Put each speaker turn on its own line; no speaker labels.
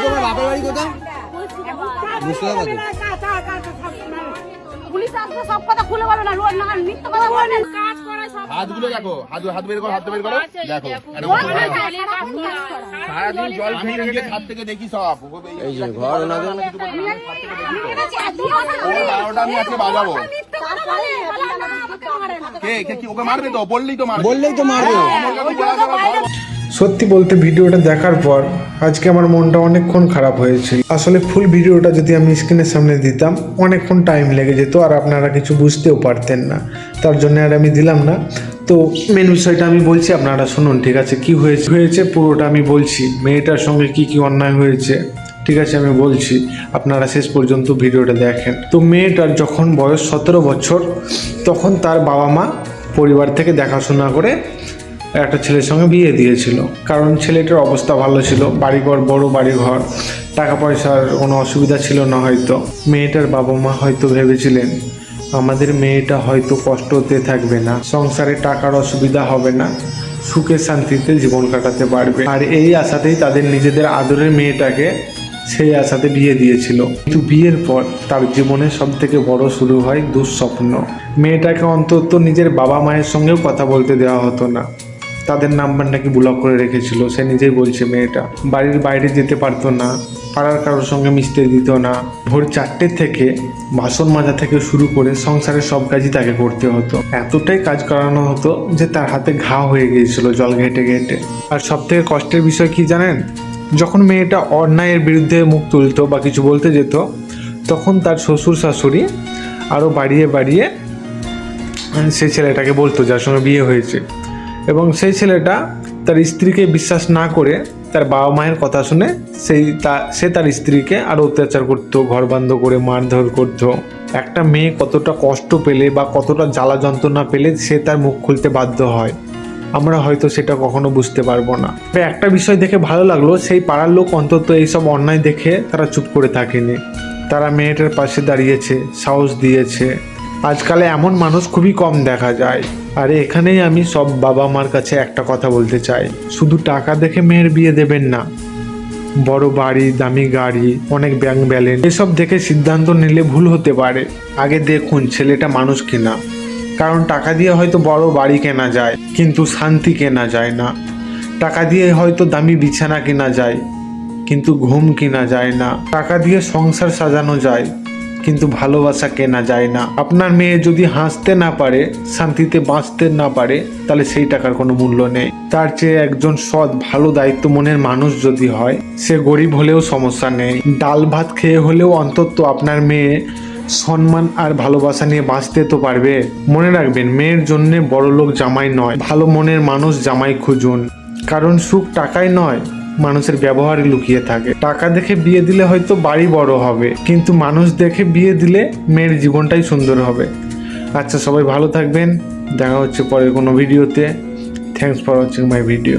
তোমার বাপের বাড়ি কোথায়? মুর্শিদাবাদে।
পুলিশ আসবে, সব কথা খুলে বলবে না, রোজ না মিথ্যা কথা বলবে না। কাজ করে সব
হাতগুলো দেখো, হাত বের করো, হাত বের করো, দেখো সারাদিন জল আমি নিজের হাত থেকে দেখি সব। এই যে ঘর ওনাদের বারোটা আমি আজকে বাজাবো। কে কি ওকে মারবে তো? বললেই তো মারবে।
সত্যি বলতে ভিডিওটা দেখার পর আজকে আমার মনটা অনেকক্ষণ খারাপ হয়েছিল। আসলে ফুল ভিডিওটা যদি আমি স্ক্রিনের সামনে দিতাম অনেকক্ষণ টাইম লেগে যেত আর আপনারা কিছু বুঝতেও পারতেন না, তার জন্য আর আমি দিলাম না। তো মেন বিষয়টা আমি বলছি, আপনারা শুনুন, ঠিক আছে? কি হয়েছে পুরোটা আমি বলছি, মেয়েটার সঙ্গে কি কি অন্যায় হয়েছে, ঠিক আছে? আমি বলছি, আপনারা শেষ পর্যন্ত ভিডিওটা দেখেন। তো মেয়েটার যখন বয়স 17 বছর, তখন তার বাবা মা পরিবার থেকে দেখাশোনা করে একটা ছেলের সঙ্গে বিয়ে দিয়েছিল। কারণ ছেলেটার অবস্থা ভালো ছিল, বাড়িঘর, বড় বাড়িঘর, টাকা পয়সার কোনো অসুবিধা ছিল না হয়তো। মেয়েটার বাবা মা হয়তো ভেবেছিলেন আমাদের মেয়েটা হয়তো কষ্টতে থাকবে না, সংসারে টাকার অসুবিধা হবে না, সুখে শান্তিতে জীবন কাটাতে পারবে, আর এই আশাতেই তাদের নিজেদের আদরের মেয়েটাকে সেই আশাতে বিয়ে দিয়েছিল। কিন্তু বিয়ের পর তার জীবনে সব থেকে বড় শুরু হয় দুঃস্বপ্ন। মেয়েটাকে অন্তত নিজের বাবা মায়ের সঙ্গেও কথা বলতে দেওয়া হতো না, তাদের নাম্বার নাকি ব্লক করে রেখেছিল। সে নিজেই বলছে মেয়েটা বাড়ির বাইরে যেতে পারতো না, পাড়ার কারোর সঙ্গে মিশতে দিত না। ভোর 4টে থেকে বাসন মাজা থেকে শুরু করে সংসারের সব কাজই তাকে করতে হতো। এতটাই কাজ করানো হতো যে তার হাতে ঘা হয়ে গিয়েছিল জল ঘেটে ঘেটে। আর সব থেকে কষ্টের বিষয় কি জানেন? যখন মেয়েটা অন্যায়ের বিরুদ্ধে মুখ তুলতো বা কিছু বলতে যেত, তখন তার শ্বশুর শাশুড়ি আরও বাড়িয়ে বাড়িয়ে সেই ছেলেটাকে বলতো যার সঙ্গে বিয়ে হয়েছে, এবং সেই ছেলেটা তার স্ত্রীকে বিশ্বাস না করে তার বাবা মায়ের কথা শুনে সে তার স্ত্রীকে আরও অত্যাচার করতো, ঘর বন্ধ করে মারধর করতো। একটা মেয়ে কতটা কষ্ট পেলে বা কতটা জ্বালা যন্ত্রণা পেলে সে তার মুখ খুলতে বাধ্য হয়, আমরা হয়তো সেটা কখনো বুঝতে পারবো না। তবে একটা বিষয় দেখে ভালো লাগলো, সেই পাড়ার লোক অন্তত এইসব অন্যায় দেখে তারা চুপ করে থাকেনি, তারা মেয়েটার পাশে দাঁড়িয়েছে, সাহস দিয়েছে। আজকালে এমন মানুষ খুবই কম দেখা যায়। আর এখানেই আমি সব বাবা মার কাছে একটা কথা বলতে চাই, শুধু টাকা দেখে মেয়ের বিয়ে দেবেন না। বড় বাড়ি, দামি গাড়ি, অনেক ব্যাংক ব্যালেন্স, এসব দেখে সিদ্ধান্ত নিলে ভুল হতে পারে। আগে দেখুন ছেলেটা মানুষ কিনা। কারণ টাকা দিয়ে হয়তো বড় বাড়ি কেনা যায়, কিন্তু শান্তি কেনা যায় না। টাকা দিয়ে হয়তো দামি বিছানা কেনা যায়, কিন্তু ঘুম কেনা যায় না। টাকা দিয়ে সংসার সাজানো যায়, কিন্তু ভালোবাসা কেনা যায় না। আপনার মেয়ে যদি হাসতে না পারে, শান্তিতে বাঁচতে না পারে, তাহলে সেই টাকার কোনো মূল্য নেই। তার চেয়ে একজন সৎ, ভালো, দায়িত্ব মনের মানুষ যদি হয়, সে গরিব হলেও সমস্যা নেই, ডাল ভাত খেয়ে হলেও অন্তত আপনার মেয়ে সম্মান আর ভালোবাসা নিয়ে বাঁচতে তো পারবে। মনে রাখবেন, মেয়ের জন্য বড়লোক জামাই নয়, ভালো মনের মানুষ জামাই খুঁজুন। কারণ সুখ টাকায় নয়, মানুষের ব্যবহারে লুকিয়ে থাকে। টাকা দেখে বিয়ে দিলে হয়তো বাড়ি বড় হবে, কিন্তু মানুষ দেখে বিয়ে দিলে মেয়ের জীবনটাই সুন্দর হবে। আচ্ছা, সবাই ভালো থাকবেন, দেখা হচ্ছে পরের কোনো ভিডিওতে। Thanks for watching my video.